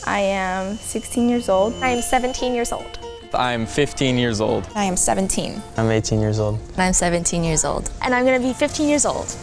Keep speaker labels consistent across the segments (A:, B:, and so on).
A: I am 16 years old.
B: I am 17 years old.
C: I'm 15 years old.
D: I am 17.
E: I'm 18 years old.
F: And I'm 17 years old.
B: And I'm going to be 15 years old.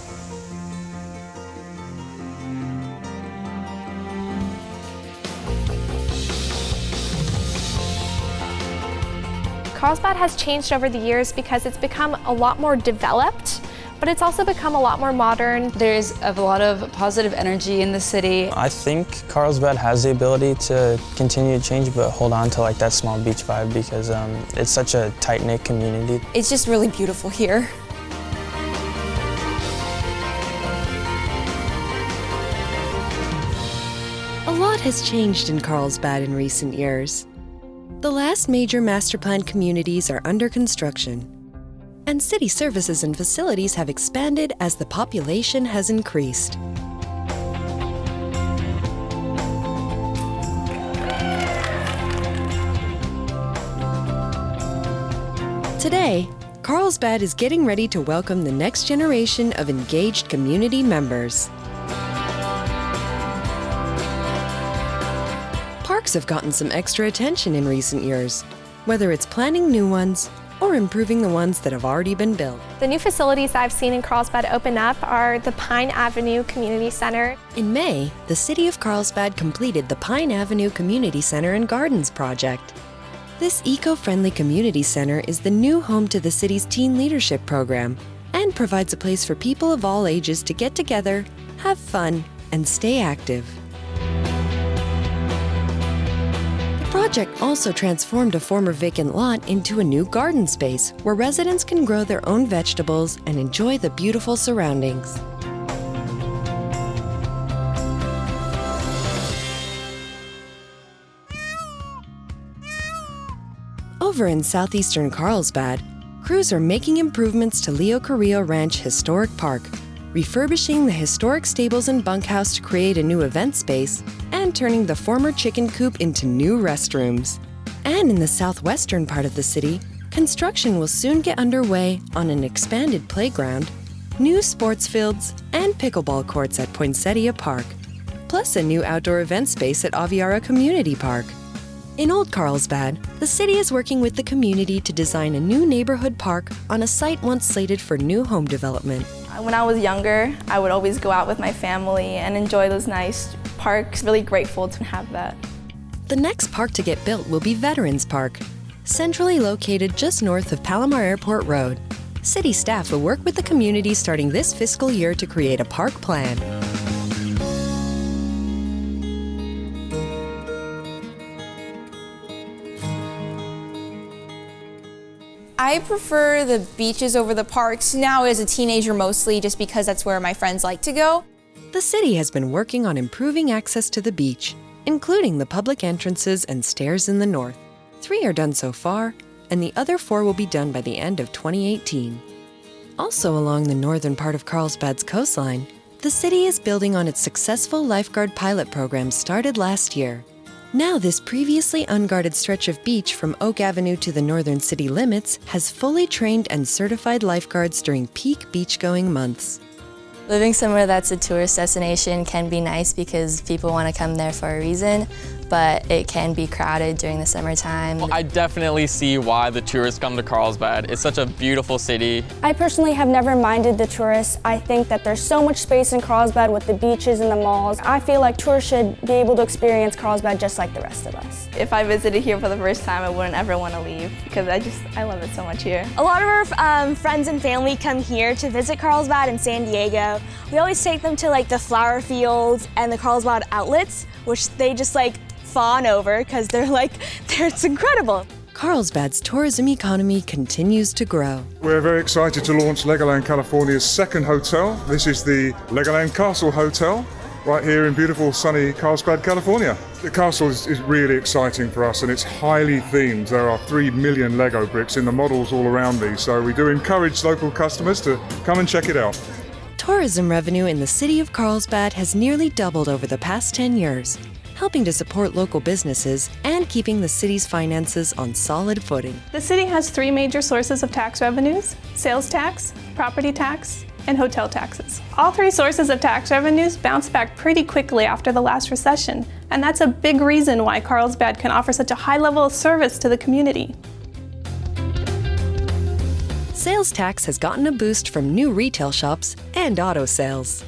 B: Carlsbad has changed over the years because it's become a lot more developed, but it's also become a lot more modern.
D: There's a lot of positive energy in the city.
E: I think Carlsbad has the ability to continue to change, but hold on to like that small beach vibe because it's such a tight-knit community.
D: It's just really beautiful here.
G: A lot has changed in Carlsbad in recent years. The last major master plan communities are under construction, and city services and facilities have expanded as the population has increased. Today, Carlsbad is getting ready to welcome the next generation of engaged community members. Parks have gotten some extra attention in recent years, whether it's planning new ones or improving the ones that have already been built.
B: The new facilities I've seen in Carlsbad open up are the Pine Avenue Community Center.
G: In May, the City of Carlsbad completed the Pine Avenue Community Center and Gardens project. This eco-friendly community center is the new home to the city's teen leadership program and provides a place for people of all ages to get together, have fun, and stay active. The project also transformed a former vacant lot into a new garden space where residents can grow their own vegetables and enjoy the beautiful surroundings. Over in southeastern Carlsbad, crews are making improvements to Leo Carrillo Ranch Historic Park, refurbishing the historic stables and bunkhouse to create a new event space, and turning the former chicken coop into new restrooms. And in the southwestern part of the city, construction will soon get underway on an expanded playground, new sports fields, and pickleball courts at Poinsettia Park, plus a new outdoor event space at Aviara Community Park. In Old Carlsbad, the city is working with the community to design a new neighborhood park on a site once slated for new home development.
A: When I was younger, I would always go out with my family and enjoy those nice parks. Really grateful to have that.
G: The next park to get built will be Veterans Park, centrally located just north of Palomar Airport Road. City staff will work with the community starting this fiscal year to create a park plan.
F: I prefer the beaches over the parks now as a teenager mostly just because that's where my friends like to go.
G: The city has been working on improving access to the beach, including the public entrances and stairs in the north. 3 are done so far, and the other 4 will be done by the end of 2018. Also along the northern part of Carlsbad's coastline, the city is building on its successful lifeguard pilot program started last year. Now this previously unguarded stretch of beach from Oak Avenue to the northern city limits has fully trained and certified lifeguards during peak beach-going months.
F: Living somewhere that's a tourist destination can be nice because people want to come there for a reason, but it can be crowded during the summertime.
C: Well, I definitely see why the tourists come to Carlsbad. It's such a beautiful city.
H: I personally have never minded the tourists. I think that there's so much space in Carlsbad with the beaches and the malls. I feel like tourists should be able to experience Carlsbad just like the rest of us.
A: If I visited here for the first time, I wouldn't ever want to leave because I love it so much here.
B: A lot of our friends and family come here to visit Carlsbad and San Diego. We always take them to like the flower fields and the Carlsbad outlets, which they just like fawn over because it's incredible.
G: Carlsbad's tourism economy continues to grow.
I: We're very excited to launch Legoland California's second hotel. This is the Legoland Castle Hotel, right here in beautiful sunny Carlsbad, California. The castle is really exciting for us and it's highly themed. There are 3 million Lego bricks in the models all around these, so we do encourage local customers to come and check it out.
G: Tourism revenue in the city of Carlsbad has nearly doubled over the past 10 years, helping to support local businesses and keeping the city's finances on solid footing.
J: The city has 3 major sources of tax revenues: sales tax, property tax, and hotel taxes. All three sources of tax revenues bounced back pretty quickly after the last recession, and that's a big reason why Carlsbad can offer such a high level of service to the community.
G: Sales tax has gotten a boost from new retail shops and auto sales.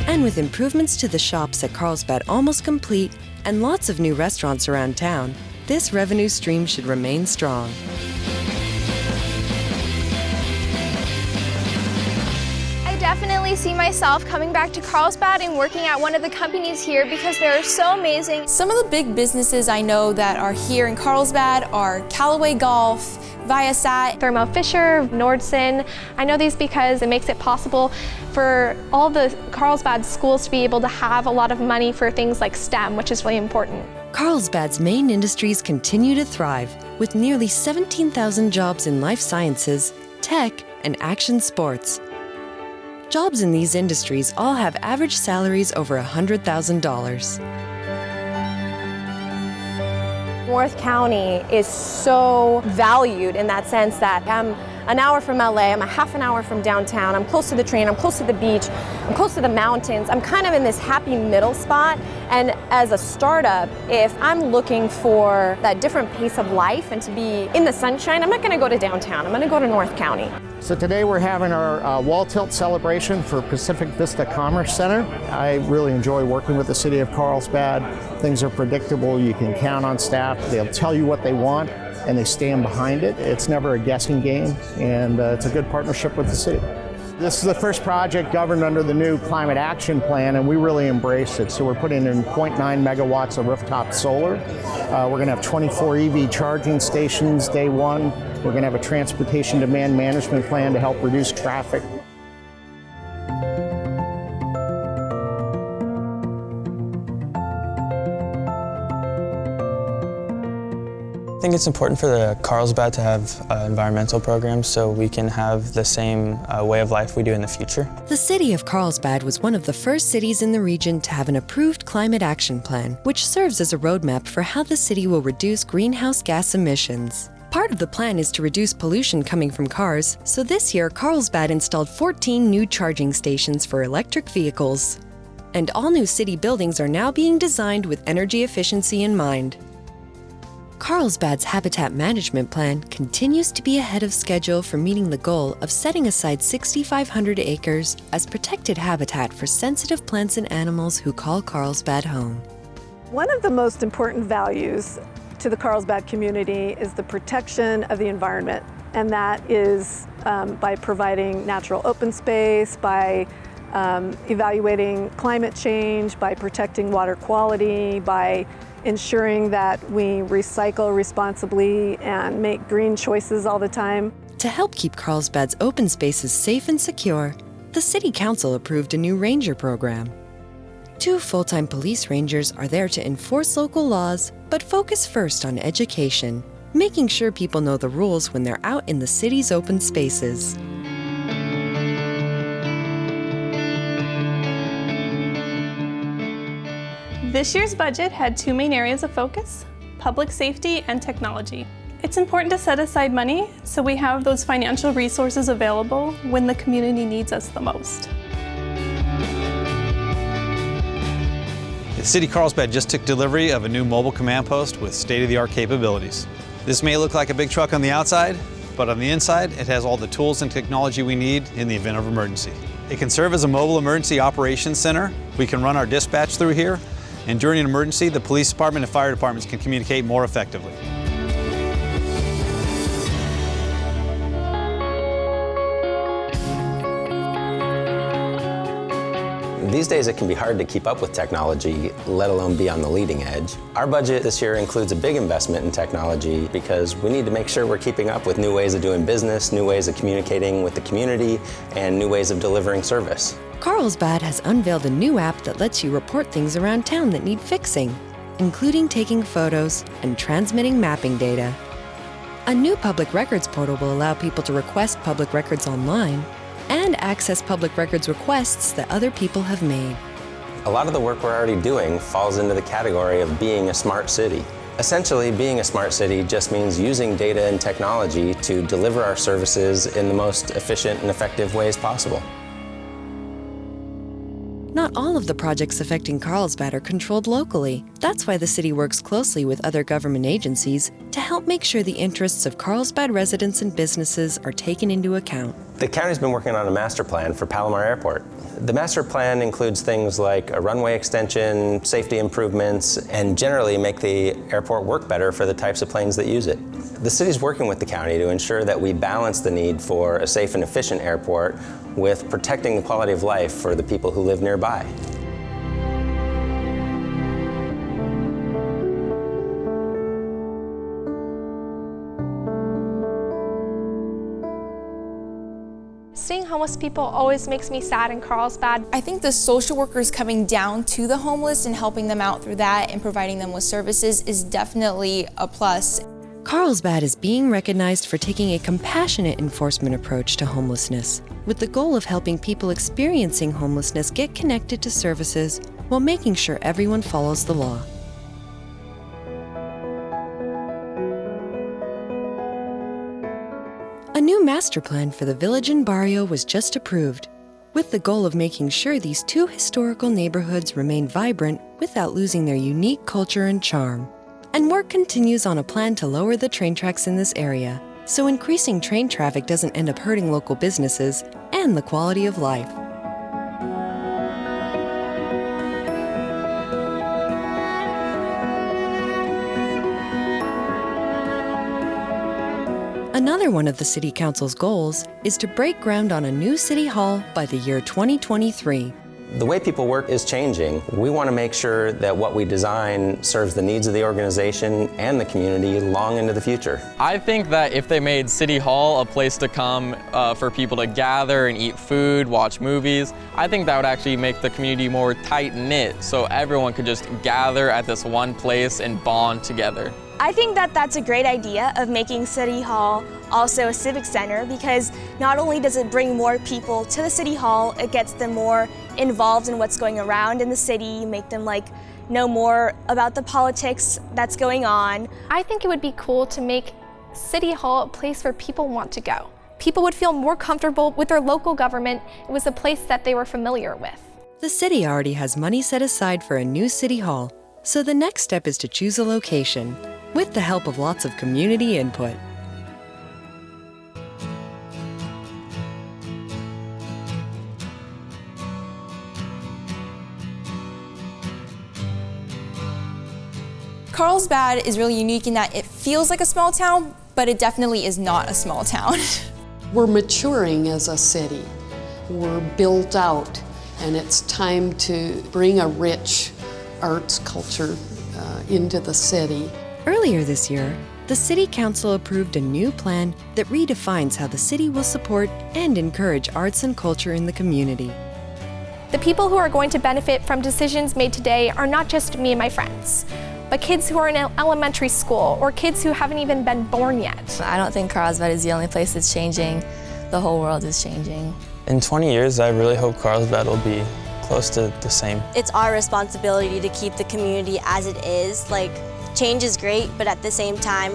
G: And with improvements to the shops at Carlsbad almost complete and lots of new restaurants around town, this revenue stream should remain strong.
K: I definitely see myself coming back to Carlsbad and working at one of the companies here because they're so amazing.
L: Some of the big businesses I know that are here in Carlsbad are Callaway Golf, Viasat,
K: Thermo Fisher, Nordson. I know these because it makes it possible for all the Carlsbad schools to be able to have a lot of money for things like STEM, which is really important.
G: Carlsbad's main industries continue to thrive, with nearly 17,000 jobs in life sciences, tech, and action sports. Jobs in these industries all have average salaries over $100,000.
M: North County is so valued in that sense that I'm an hour from LA, I'm a half an hour from downtown, I'm close to the train, I'm close to the beach, I'm close to the mountains. I'm kind of in this happy middle spot. And as a startup, if I'm looking for that different pace of life and to be in the sunshine, I'm not going to go to downtown, I'm going to go to North County.
N: So today we're having our wall tilt celebration for Pacific Vista Commerce Center. I really enjoy working with the City of Carlsbad. Things are predictable, you can count on staff, they'll tell you what they want and they stand behind it. It's never a guessing game, and it's a good partnership with the city. This is the first project governed under the new Climate Action Plan, and we really embrace it. So we're putting in 0.9 megawatts of rooftop solar. We're going to have 24 EV charging stations day one. We're going to have a transportation demand management plan to help reduce traffic.
E: I think it's important for the Carlsbad to have environmental programs so we can have the same way of life we do in the future.
G: The City of Carlsbad was one of the first cities in the region to have an approved climate action plan, which serves as a roadmap for how the city will reduce greenhouse gas emissions. Part of the plan is to reduce pollution coming from cars, so this year Carlsbad installed 14 new charging stations for electric vehicles. And all new city buildings are now being designed with energy efficiency in mind. Carlsbad's habitat management plan continues to be ahead of schedule for meeting the goal of setting aside 6,500 acres as protected habitat for sensitive plants and animals who call Carlsbad home.
O: One of the most important values to the Carlsbad community is the protection of the environment, and that is by providing natural open space, by evaluating climate change, by protecting water quality, by ensuring that we recycle responsibly and make green choices all the time.
G: To help keep Carlsbad's open spaces safe and secure, the City Council approved a new ranger program. 2 full-time police rangers are there to enforce local laws, but focus first on education, making sure people know the rules when they're out in the city's open spaces.
J: This year's budget had 2 main areas of focus: public safety and technology. It's important to set aside money so we have those financial resources available when the community needs us the most.
P: The City of Carlsbad just took delivery of a new mobile command post with state-of-the-art capabilities. This may look like a big truck on the outside, but on the inside, it has all the tools and technology we need in the event of emergency. It can serve as a mobile emergency operations center. We can run our dispatch through here, and during an emergency, the police department and fire departments can communicate more effectively.
Q: These days it can be hard to keep up with technology, let alone be on the leading edge. Our budget this year includes a big investment in technology because we need to make sure we're keeping up with new ways of doing business, new ways of communicating with the community, and new ways of delivering service.
G: Carlsbad has unveiled a new app that lets you report things around town that need fixing, including taking photos and transmitting mapping data. A new public records portal will allow people to request public records online and access public records requests that other people have made.
Q: A lot of the work we're already doing falls into the category of being a smart city. Essentially, being a smart city just means using data and technology to deliver our services in the most efficient and effective ways possible.
G: Not all of the projects affecting Carlsbad are controlled locally. That's why the city works closely with other government agencies to help make sure the interests of Carlsbad residents and businesses are taken into account.
Q: The county's been working on a master plan for Palomar Airport. The master plan includes things like a runway extension, safety improvements, and generally make the airport work better for the types of planes that use it. The city's working with the county to ensure that we balance the need for a safe and efficient airport with protecting the quality of life for the people who live nearby.
K: Seeing homeless people always makes me sad in Carlsbad.
L: I think the social workers coming down to the homeless and helping them out through that and providing them with services is definitely a plus.
G: Carlsbad is being recognized for taking a compassionate enforcement approach to homelessness, with the goal of helping people experiencing homelessness get connected to services while making sure everyone follows the law. A new master plan for the village and barrio was just approved, with the goal of making sure these two historical neighborhoods remain vibrant without losing their unique culture and charm. And work continues on a plan to lower the train tracks in this area, so increasing train traffic doesn't end up hurting local businesses and the quality of life. Another one of the City Council's goals is to break ground on a new City Hall by the year 2023.
Q: The way people work is changing. We want to make sure that what we design serves the needs of the organization and the community long into the future.
C: I think that if they made City Hall a place to come for people to gather and eat food, watch movies, I think that would actually make the community more tight-knit so everyone could just gather at this one place and bond together.
B: I think that that's a great idea of making City Hall also a civic center, because not only does it bring more people to the City Hall, it gets them more involved in what's going around in the city, make them know more about the politics that's going on.
K: I think it would be cool to make City Hall a place where people want to go. People would feel more comfortable with their local government. It was a place that they were familiar with.
G: The city already has money set aside for a new City Hall, so the next step is to choose a location, with the help of lots of community input.
L: Carlsbad is really unique in that it feels like a small town, but it definitely is not a small town.
R: We're maturing as a city. We're built out, and it's time to bring a rich arts culture into the city.
G: Earlier this year, the City Council approved a new plan that redefines how the city will support and encourage arts and culture in the community.
K: The people who are going to benefit from decisions made today are not just me and my friends, but kids who are in elementary school or kids who haven't even been born yet.
F: I don't think Carlsbad is the only place that's changing. The whole world is changing.
E: In 20 years, I really hope Carlsbad will be close to the same.
S: It's our responsibility to keep the community as it is. Change is great, but at the same time,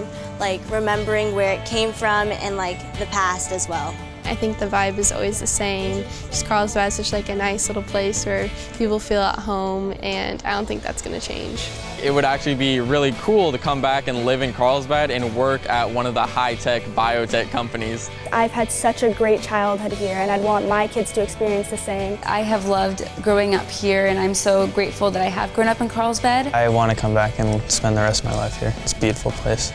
S: remembering where it came from and the past as well.
T: I think the vibe is always the same. Just Carlsbad is such a nice little place where people feel at home, and I don't think that's going to change.
C: It would actually be really cool to come back and live in Carlsbad and work at one of the high-tech biotech companies.
H: I've had such a great childhood here, and I'd want my kids to experience the same.
D: I have loved growing up here, and I'm so grateful that I have grown up in Carlsbad.
E: I want to come back and spend the rest of my life here. It's a beautiful place.